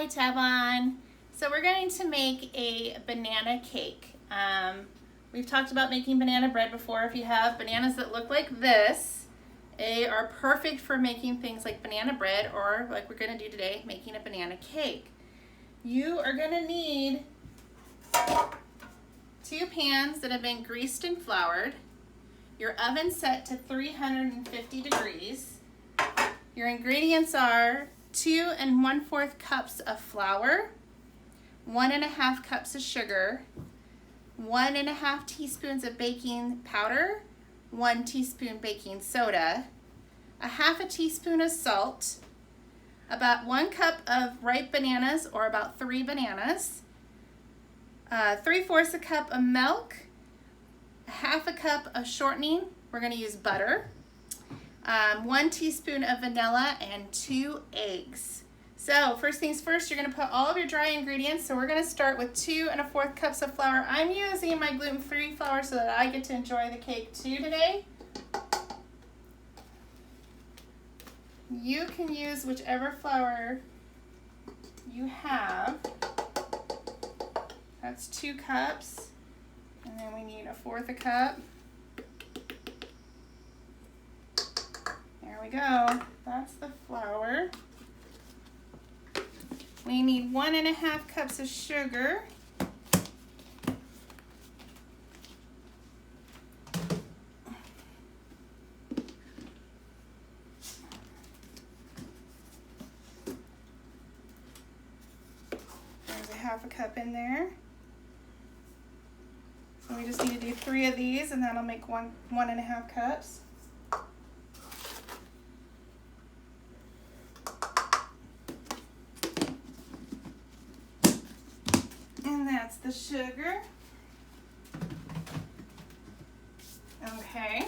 tab on. So we're going to make a banana cake. We've talked about making banana bread before. If you have bananas that look like this, they are perfect for making things like banana bread, or like we're going to do today, making a banana cake. You are going to need 2 pans that have been greased and floured, your oven set to 350 degrees. Your ingredients are 2 1/4 cups of flour, 1 1/2 cups of sugar, 1 1/2 teaspoons of baking powder, 1 teaspoon baking soda, 1/2 teaspoon of salt, about 1 cup of ripe bananas, or about 3 bananas, 3/4 cup of milk, 1/2 cup of shortening. We're going to use butter. 1 teaspoon of vanilla, and 2 eggs. So first things first, you're going to put all of your dry ingredients. So we're going to start with 2 1/4 cups of flour. I'm using my gluten-free flour so that I get to enjoy the cake too today. You can use whichever flour you have. That's 2 cups. And then we need 1/4 cup. There we go. That's the flour. We need 1 1/2 cups of sugar. There's 1/2 cup in there. So we just need to do 3 of these, and that'll make 1 1/2 cups. And that's the sugar. Okay.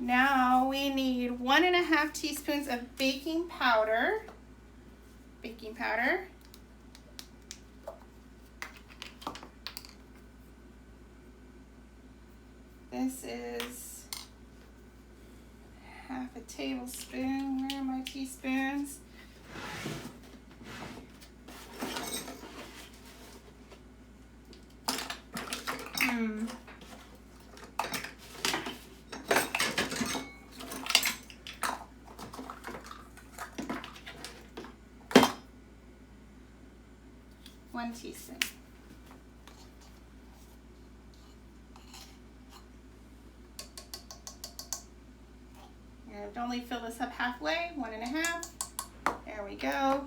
Now we need 1 1/2 teaspoons of baking powder. Baking powder. This is 1/2 tablespoon. Where are my teaspoons? One teaspoon. And only fill this up halfway, 1 1/2. There we go.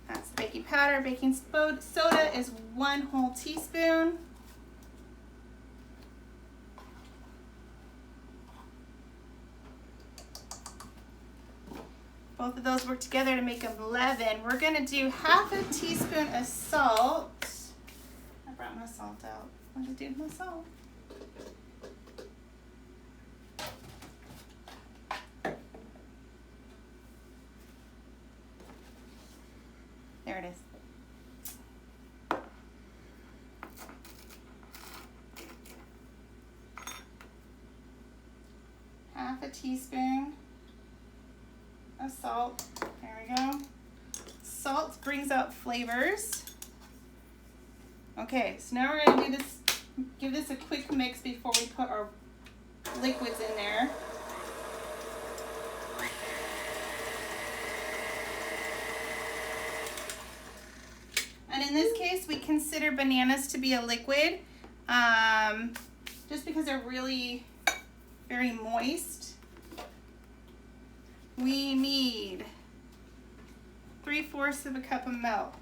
That's baking powder. Baking soda is 1 whole teaspoon. Both of those work together to make a leaven. We're going to do 1/2 teaspoon of salt. I brought my salt out. What did I do with my salt? There it is. Half a teaspoon of salt. There we go. Salt brings out flavors. Okay, so now we're going to do this, give this a quick mix before we put our liquids in there. And in this case, we consider bananas to be a liquid, just because they're really very moist. We need 3/4 cup of milk.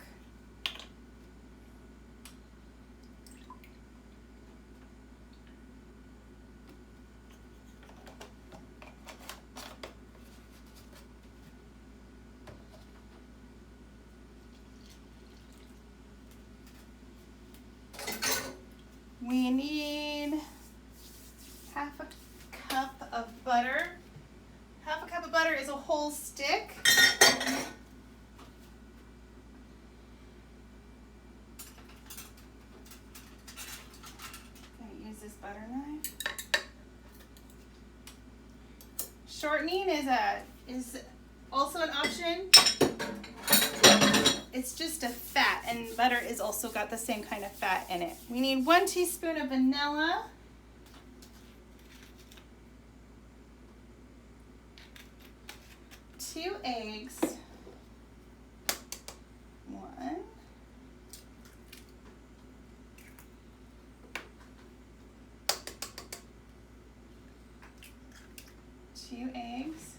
We need 1/2 cup of butter. 1/2 cup of butter is a whole stick. I'm gonna use this butter knife. Shortening is also an option. It's just a fat, and butter is also got the same kind of fat in it. We need 1 teaspoon of vanilla. Two eggs. 1. 2 eggs.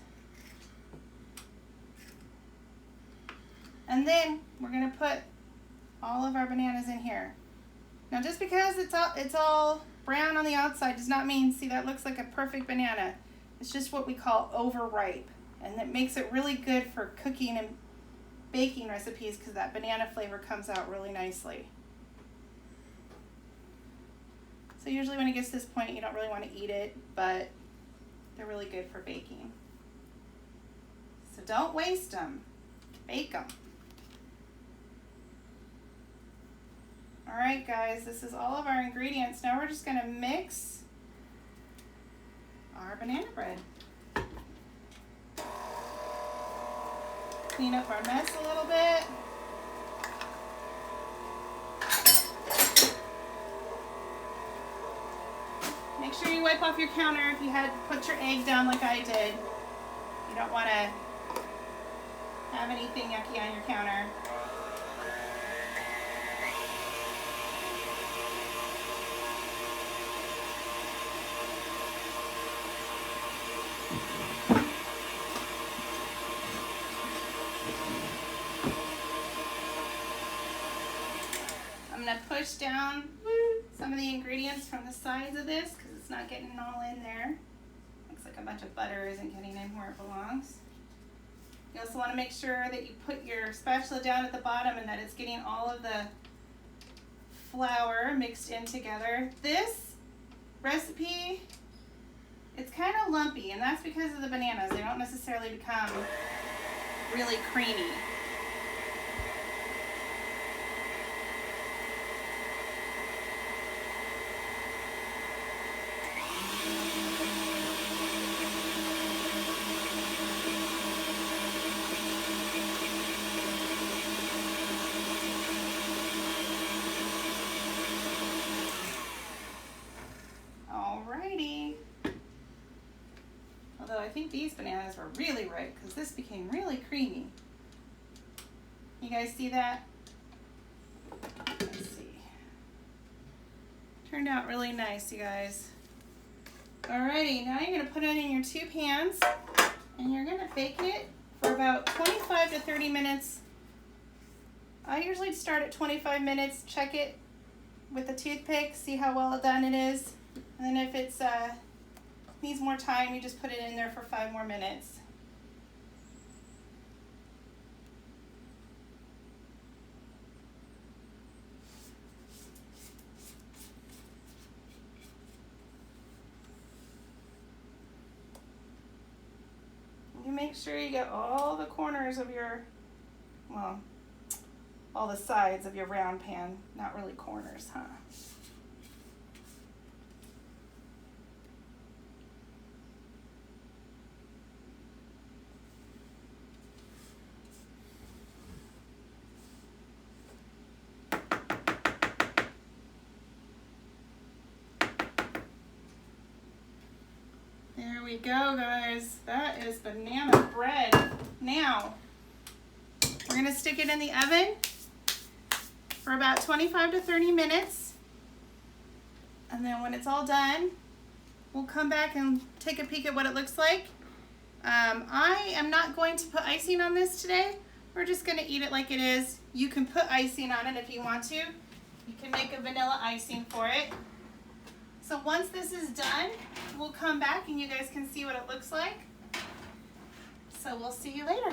And then we're gonna put all of our bananas in here. Now just because it's all brown on the outside does not mean, see, that looks like a perfect banana. It's just what we call overripe. And that makes it really good for cooking and baking recipes because that banana flavor comes out really nicely. So usually when it gets to this point, you don't really want to eat it, but they're really good for baking. So don't waste them, bake them. All right, guys, this is all of our ingredients. Now we're just gonna mix our banana bread. Clean up our mess a little bit. Make sure you wipe off your counter if you had put your egg down like I did. You don't want to have anything yucky on your counter. I'm going to push down some of the ingredients from the sides of this because it's not getting all in there. Looks like a bunch of butter isn't getting in where it belongs. You also want to make sure that you put your spatula down at the bottom and that it's getting all of the flour mixed in together. This recipe, it's kind of lumpy, and that's because of the bananas. They don't necessarily become really creamy. Alrighty. Although I think these bananas were really ripe because this became really creamy. You guys see that? Let's see. Turned out really nice, you guys. Alrighty, now you're gonna put it in your 2 pans and you're gonna bake it for about 25 to 30 minutes. I usually start at 25 minutes, check it with a toothpick, see how well done it is. And then if it's needs more time, you just put it in there for 5 more minutes. You make sure you get all the corners of your, well, all the sides of your round pan. Not really corners, huh? There we go, guys. That is banana bread. Now, we're gonna stick it in the oven for about 25 to 30 minutes. And then when it's all done, we'll come back and take a peek at what it looks like. I am not going to put icing on this today. We're just gonna eat it like it is. You can put icing on it if you want to. You can make a vanilla icing for it. So once this is done, we'll come back and you guys can see what it looks like. So we'll see you later.